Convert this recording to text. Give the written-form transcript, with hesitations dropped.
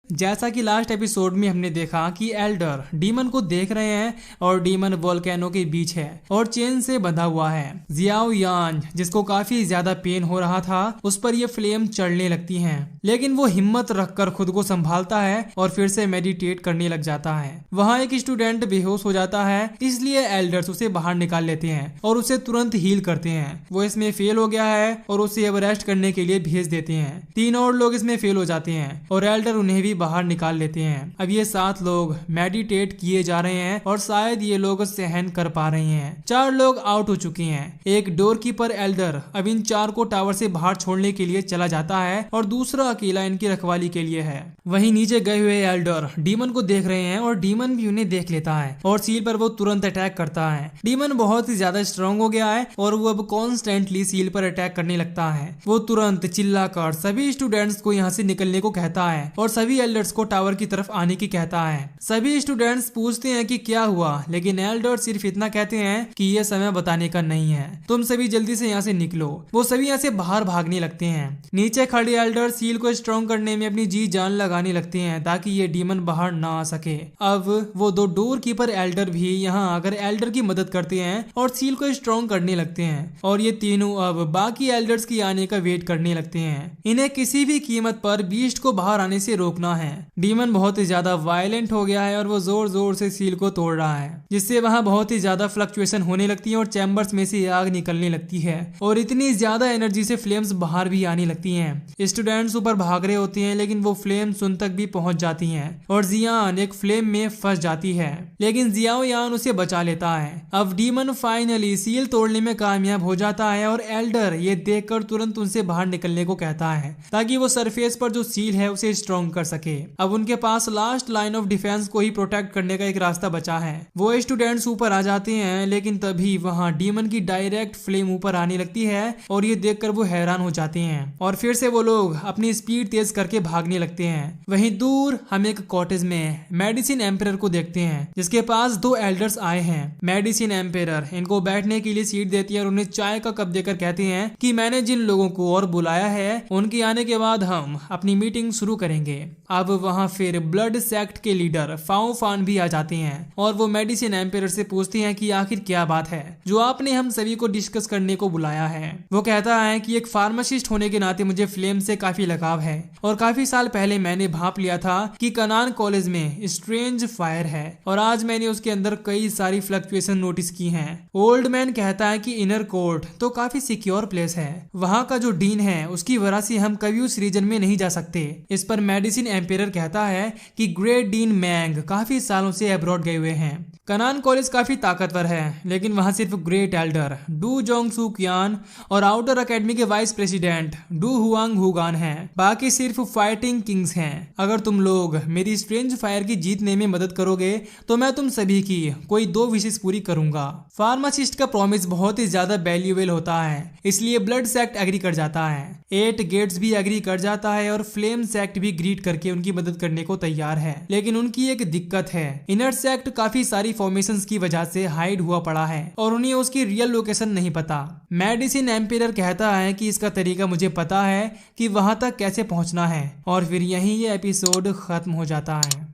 जैसा कि last episode में हमने देखा कि एल्डर डीमन को देख रहे हैं और डीमन वोल्केनो के बीच है और चेन से बंधा हुआ है। जियाओ यान जिसको काफी ज्यादा पेन हो रहा था उस पर ये फ्लेम चढ़ने लगती हैं, लेकिन वो हिम्मत रखकर खुद को संभालता है और फिर से मेडिटेट करने लग जाता है। वहाँ एक स्टूडेंट बेहोश हो जाता है, इसलिए एल्डर्स उसे बाहर निकाल लेते हैं और उसे तुरंत हील करते हैं। वो इसमें फेल हो गया है और उसे अब रेस्ट करने के लिए भेज देते हैं। 3 और लोग इसमें फेल हो जाते हैं और एल्डर उन्हें भी बाहर निकाल लेते हैं। अब ये 7 लोग मेडिटेट किए जा रहे हैं और शायद ये लोग सहन कर पा रहे हैं। 4 लोग आउट हो चुके हैं। एक डोरकीपर एल्डर अब इन 4 को टावर से बाहर छोड़ने के लिए चला जाता है और दूसरा अकेला इनकी रखवाली के लिए है। वहीं नीचे गए हुए एल्डर डीमन को देख रहे हैं और डीमन भी उन्हें देख लेता है और सील पर वो तुरंत अटैक करता है। डीमन बहुत ही ज्यादा स्ट्रांग हो गया है और वो अब कॉन्स्टेंटली सील पर अटैक करने लगता है। वो तुरंत चिल्लाकर सभी स्टूडेंट्स को यहाँ से निकलने को कहता है और सभी एल्डर्स को टावर की तरफ आने की कहता है। सभी स्टूडेंट्स पूछते हैं कि क्या हुआ, लेकिन एल्डर सिर्फ इतना कहते हैं कि ये समय बताने का नहीं है, तुम सभी जल्दी से यहाँ से निकलो। वो सभी यहाँ से बाहर भागने लगते हैं। नीचे खड़े एल्डर सील को स्ट्रॉन्ग करने में अपनी जी जान लगाने लगते हैं ताकि ये डीमन बाहर ना आ सके। अब वो 2 डोर कीपर एल्डर भी यहाँ आकर एल्डर की मदद करते हैं और सील को स्ट्रॉन्ग करने लगते हैं और ये तीनों अब बाकी एल्डर्स की आने का वेट करने लगते हैं। इन्हें किसी भी कीमत पर बीस्ट को बाहर आने से रोकना है। डीमन बहुत ही ज्यादा वायलेंट हो गया है और वो जोर जोर से सील को तोड़ रहा है, जिससे वहां बहुत ही ज्यादा फ्लक्चुएशन होने लगती है और चैम्बर्स में से आग निकलने लगती है और इतनी ज्यादा एनर्जी से फ्लेम्स बाहर भी आने लगती हैं। स्टूडेंट्स ऊपर भाग रहे होते हैं, लेकिन वो फ्लेम्स उन तक भी पहुंच जाती हैं और जियान एक फ्लेम में फंस जाती है, लेकिन जियाओ यान उसे बचा लेता है। अब डीमन फाइनली सील तोड़ने में कामयाब हो जाता है और एल्डर ये देखकर तुरंत उनसे बाहर निकलने को कहता है ताकि वो सरफेस पर जो सील है उसे स्ट्रॉन्ग कर सके। अब उनके पास लास्ट लाइन ऑफ डिफेंस को ही प्रोटेक्ट करने का एक रास्ता बचा है। वो स्टूडेंट्स ऊपर आ जाते हैं, लेकिन तभी वहां डीमन की डायरेक्ट फ्लेम ऊपर आने लगती है और ये देखकर वो हैरान हो जाते हैं और फिर से वो लोग अपनी स्पीड तेज करके भागने लगते हैं। वहीं दूर हम एक कॉटेज में मेडिसिन एम्परर को देखते हैं, जिसके पास 2 एल्डर्स आए हैं। मेडिसिन एम्परर इनको बैठने के लिए सीट देती है और उन्हें चाय का कप देकर कहते हैं कि मैंने जिन लोगों को और बुलाया है उनके आने के बाद हम अपनी मीटिंग शुरू करेंगे। अब वहां फिर ब्लड सेक्ट के लीडर फाओ फान भी आ जाते हैं और वो मेडिसिन एम्परर से पूछते हैं कि आखिर क्या बात है जो आपने हम सभी को डिस्कस करने को बुलाया है। वो कहता है कि एक फार्मासिस्ट होने के नाते मुझे फ्लेम से काफी लगाव है और काफी साल पहले मैंने भांप लिया था कि कनान कॉलेज में स्ट्रेंज फायर है और आज मैंने उसके अंदर कई सारी फ्लक्चुएशन नोटिस की हैं। ओल्ड मैन कहता है कि इनर कोर्ट तो काफी सिक्योर प्लेस है, वहां का जो डीन है उसकी वजह से हम कभी उस रीजन में नहीं जा सकते। इस पर मेडिसिन एम्परर कहता है कि ग्रेट डीन मैंग काफी सालों से अब्रॉड गए हुए हैं। कनान कॉलेज काफी ताकतवर है, लेकिन वहां सिर्फ ग्रेट एल्डर डू जोंग सू क्यान और आउटर एकेडमी के वाइस प्रेसिडेंट डू हुआंग हुगान हैं। बाकी सिर्फ फाइटिंग किंग्स हैं। अगर तुम लोग मेरी स्ट्रेंज फायर की जीतने में मदद करोगे तो मैं तुम सभी की कोई 2 विशेष पूरी करूंगा। फार्मासिस्ट का प्रॉमिस बहुत ही ज्यादा वैल्यूएबल होता है, इसलिए ब्लड सेक्ट एग्री कर जाता है। 8 गेट्स भी एग्री कर जाता है और फ्लेम सेक्ट भी ग्रीट करके उनकी मदद करने को तैयार है, लेकिन उनकी एक दिक्कत है। इनर सेक्ट काफी सारी फॉर्मेशंस की वजह से हाइड हुआ पड़ा है और उन्हें उसकी रियल लोकेशन नहीं पता। मेडिसिन एम्परर कहता है कि इसका तरीका मुझे पता है कि वहां तक कैसे पहुंचना है और फिर यहीं ये एपिसोड खत्म हो जाता है।